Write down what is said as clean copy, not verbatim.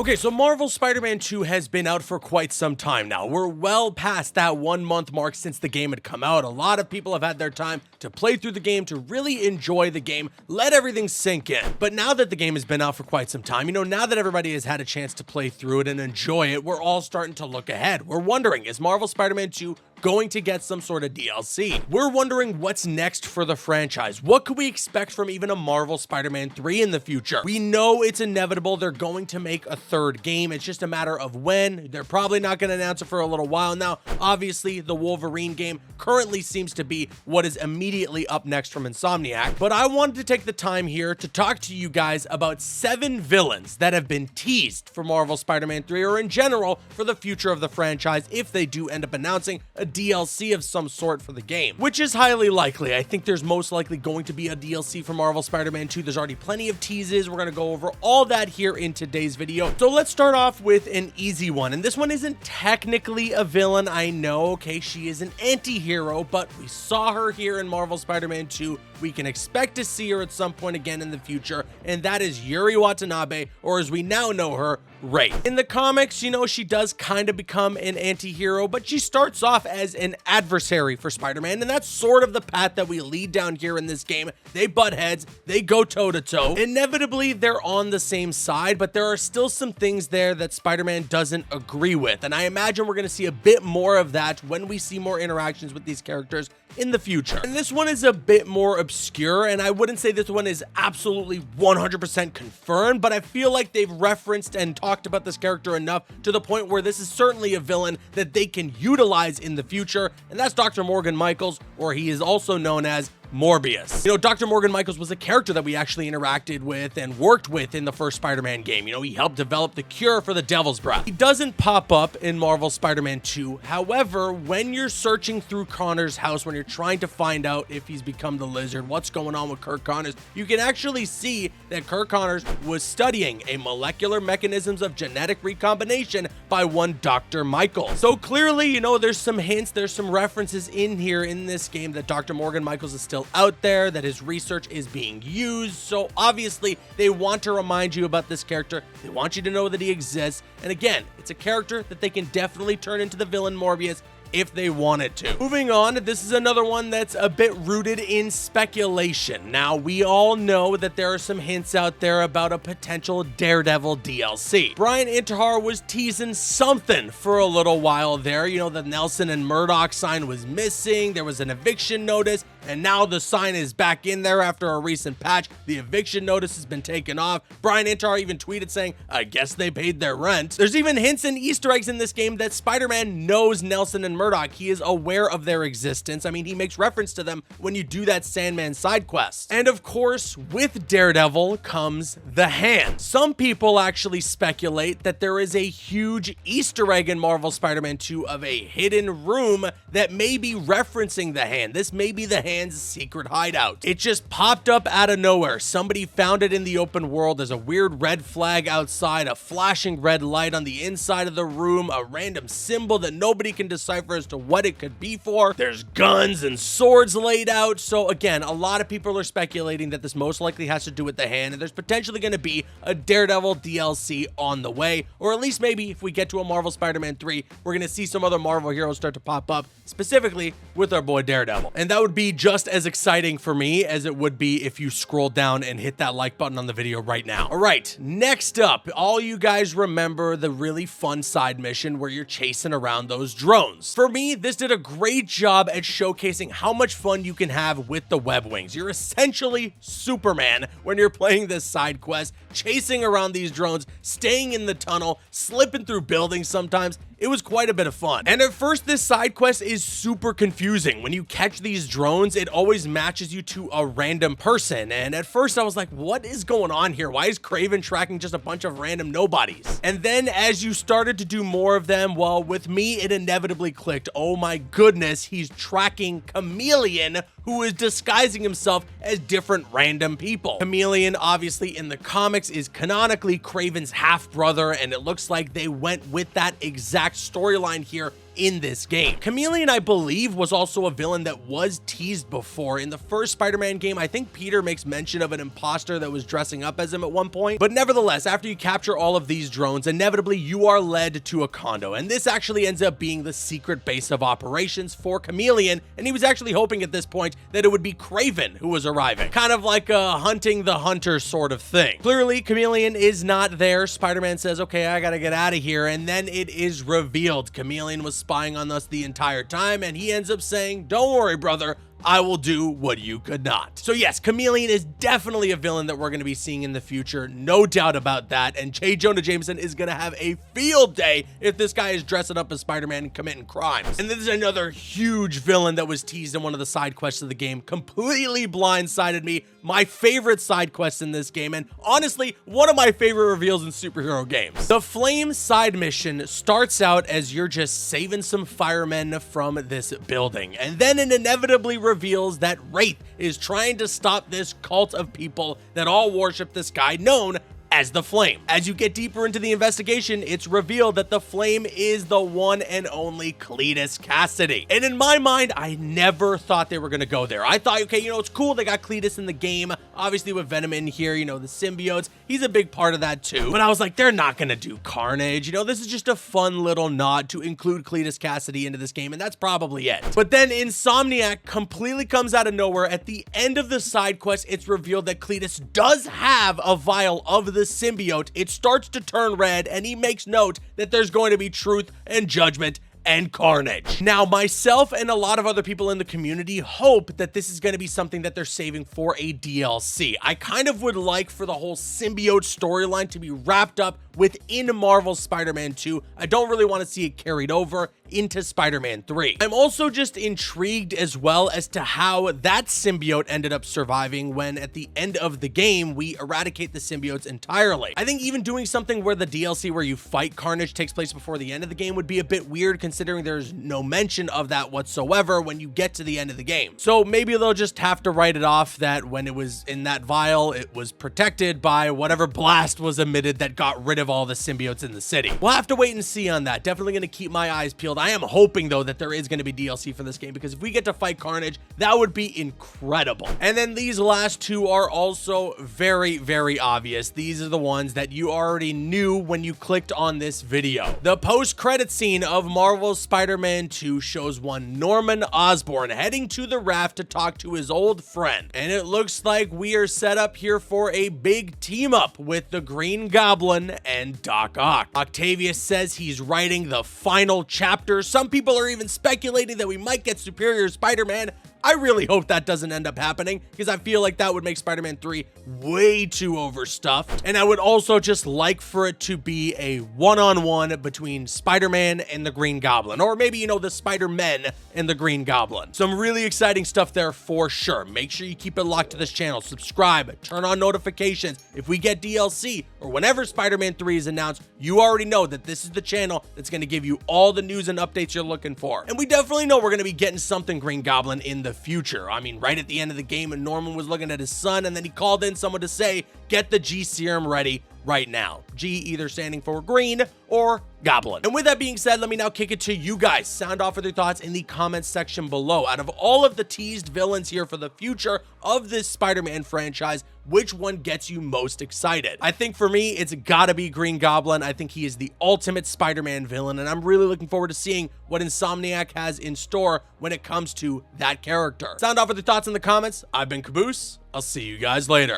Okay, so Marvel's Spider-Man 2 has been out for quite some time now. We're well past that 1 month mark since the game had come out. A lot of people have had their time to play through the game, to really enjoy the game, let everything sink in. But now that the game has been out for quite some time, now that everybody has had a chance to play through it and enjoy it, we're all starting to look ahead. We're wondering, is Marvel Spider-Man 2 going to get some sort of DLC? We're wondering what's next for the franchise. What could we expect from even a Marvel Spider-Man 3 in the future? We know it's inevitable. They're going to make a third game. It's just a matter of when. They're probably not going to announce it for a little while now. Obviously, the Wolverine game currently seems to be what is immediately up next from Insomniac. But I wanted to take the time here to talk to you guys about 7 villains that have been teased for Marvel Spider-Man 3, or in general for the future of the franchise if they do end up announcing a DLC of some sort for the game, which is highly likely. I think there's most likely going to be a DLC for Marvel Spider-Man 2. There's already plenty of teases. We're going to go over all that here in today's video. So let's start off with an easy one. And this one isn't technically a villain. I know, okay, she is an anti-hero, but we saw her here in Marvel Spider-Man 2. We can expect to see her at some point again in the future, and that is Yuri Watanabe, or as we now know her, Ray. In the comics, she does kind of become an anti-hero, but she starts off as an adversary for Spider-Man, and that's sort of the path that we lead down here in this game. They butt heads, they go toe-to-toe. Inevitably, they're on the same side, but there are still some things there that Spider-Man doesn't agree with, and I imagine we're going to see a bit more of that when we see more interactions with these characters in the future. And this one is a bit more obscure, and I wouldn't say this one is absolutely 100% confirmed, but I feel like they've referenced and talked about this character enough to the point where this is certainly a villain that they can utilize in the future, and that's Dr. Morgan Michaels, or he is also known as Morbius. Dr. Morgan Michaels was a character that we actually interacted with and worked with in the first Spider-Man game. He helped develop the cure for the Devil's Breath. He doesn't pop up in Marvel Spider-Man 2. However, when you're searching through Connor's house, when you're trying to find out if he's become the Lizard, what's going on with Kirk Connors, you can actually see that Kirk Connors was studying a molecular mechanisms of genetic recombination by one Dr. Michaels. So clearly, there's some hints, there's some references in here in this game that Dr. Morgan Michaels is still out there, that his research is being used. So obviously they want to remind you about this character. They want you to know that he exists. And again, it's a character that they can definitely turn into the villain Morbius if they wanted to. Moving on, this is another one that's a bit rooted in speculation. Now, we all know that there are some hints out there about a potential Daredevil DLC. Brian Intihar was teasing something for a little while there. The Nelson and Murdoch sign was missing. There was an eviction notice, and now the sign is back in there after a recent patch. The eviction notice has been taken off. Brian Intihar even tweeted saying, I guess they paid their rent. There's even hints and Easter eggs in this game that Spider-Man knows Nelson and Murdoch. He is aware of their existence. I mean, he makes reference to them when you do that Sandman side quest. And of course, with Daredevil comes The Hand. Some people actually speculate that there is a huge Easter egg in Marvel Spider-Man 2 of a hidden room that may be referencing The Hand. This may be The Hand's secret hideout. It just popped up out of nowhere. Somebody found it in the open world. There's a weird red flag outside, a flashing red light on the inside of the room, a random symbol that nobody can decipher as to what it could be for. There's guns and swords laid out. So again, a lot of people are speculating that this most likely has to do with The Hand, and there's potentially going to be a Daredevil DLC on the way, or at least maybe if we get to a Marvel Spider-Man 3, we're going to see some other Marvel heroes start to pop up, specifically with our boy Daredevil. And that would be just as exciting for me as it would be if you scroll down and hit that like button on the video right now. All right, next up, all you guys remember the really fun side mission where you're chasing around those drones. For me, this did a great job at showcasing how much fun you can have with the web wings. You're essentially Superman when you're playing this side quest, chasing around these drones, staying in the tunnel, slipping through buildings sometimes. It was quite a bit of fun. And at first, this side quest is super confusing. When you catch these drones, it always matches you to a random person. And at first I was like, what is going on here? Why is Kraven tracking just a bunch of random nobodies? And then as you started to do more of them, well, with me, it inevitably clicked. Oh my goodness, he's tracking Chameleon, who is disguising himself as different random people. Chameleon, obviously in the comics, is canonically Kraven's half-brother, and it looks like they went with that exact storyline here in this game. Chameleon, I believe, was also a villain that was teased before. In the first Spider-Man game, I think Peter makes mention of an imposter that was dressing up as him at one point. But nevertheless, after you capture all of these drones, inevitably you are led to a condo. And this actually ends up being the secret base of operations for Chameleon. And he was actually hoping at this point that it would be Kraven who was arriving. Kind of like a hunting the hunter sort of thing. Clearly, Chameleon is not there. Spider-Man says, okay, I gotta get out of here. And then it is revealed Chameleon was spying on us the entire time. And he ends up saying, don't worry, brother, I will do what you could not. So yes, Chameleon is definitely a villain that we're going to be seeing in the future. No doubt about that. And J. Jonah Jameson is going to have a field day if this guy is dressing up as Spider-Man and committing crimes. And this is another huge villain that was teased in one of the side quests of the game. Completely blindsided me. My favorite side quest in this game, and honestly, one of my favorite reveals in superhero games. The Flame side mission starts out as you're just saving some firemen from this building. And then it inevitably reveals that Wraith is trying to stop this cult of people that all worship this guy known as the Flame. As you get deeper into the investigation, it's revealed that the Flame is the one and only Cletus Cassidy. And in my mind, I never thought they were going to go there. I thought, okay, it's cool they got Cletus in the game, obviously with Venom in here, the symbiotes, he's a big part of that too. But I was like, they're not going to do Carnage. This is just a fun little nod to include Cletus Cassidy into this game, and that's probably it. But then Insomniac completely comes out of nowhere. At the end of the side quest, it's revealed that Cletus does have a vial of the symbiote. It starts to turn red, and he makes note that there's going to be truth and judgment and carnage. Now, myself and a lot of other people in the community hope that this is going to be something that they're saving for a DLC. I kind of would like for the whole symbiote storyline to be wrapped up within Marvel's Spider-Man 2. I don't really want to see it carried over into Spider-Man 3. I'm also just intrigued as well as to how that symbiote ended up surviving when at the end of the game, we eradicate the symbiotes entirely. I think even doing something where the DLC where you fight Carnage takes place before the end of the game would be a bit weird, considering there's no mention of that whatsoever when you get to the end of the game. So maybe they'll just have to write it off that when it was in that vial, it was protected by whatever blast was emitted that got rid of all the symbiotes in the city. We'll have to wait and see on that. Definitely going to keep my eyes peeled. I am hoping though that there is going to be DLC for this game, because if we get to fight Carnage, that would be incredible. And then these last two are also very, very obvious. These are the ones that you already knew when you clicked on this video. The post-credit scene of Marvel's Spider-Man 2 shows one Norman Osborn heading to the raft to talk to his old friend. And it looks like we are set up here for a big team up with the Green Goblin and Doc Ock. Octavius says he's writing the final chapter. Some people are even speculating that we might get Superior Spider-Man. I really hope that doesn't end up happening, because I feel like that would make Spider-Man 3 way too overstuffed. And I would also just like for it to be a one-on-one between Spider-Man and the Green Goblin, or maybe, the Spider-Men and the Green Goblin. Some really exciting stuff there for sure. Make sure you keep it locked to this channel, subscribe, turn on notifications. If we get DLC or whenever Spider-Man 3 is announced, you already know that this is the channel that's going to give you all the news and updates you're looking for. And we definitely know we're going to be getting something Green Goblin in the future. I mean, right at the end of the game, and Norman was looking at his son, and then he called in someone to say, get the G serum ready right now. G either standing for green or goblin. And with that being said, let me now kick it to you guys. Sound off with your thoughts in the comments section below. Out of all of the teased villains here for the future of this Spider-Man franchise, which one gets you most excited? I think for me, it's gotta be Green Goblin. I think he is the ultimate Spider-Man villain, and I'm really looking forward to seeing what Insomniac has in store when it comes to that character. Sound off with your thoughts in the comments. I've been Caboose. I'll see you guys later.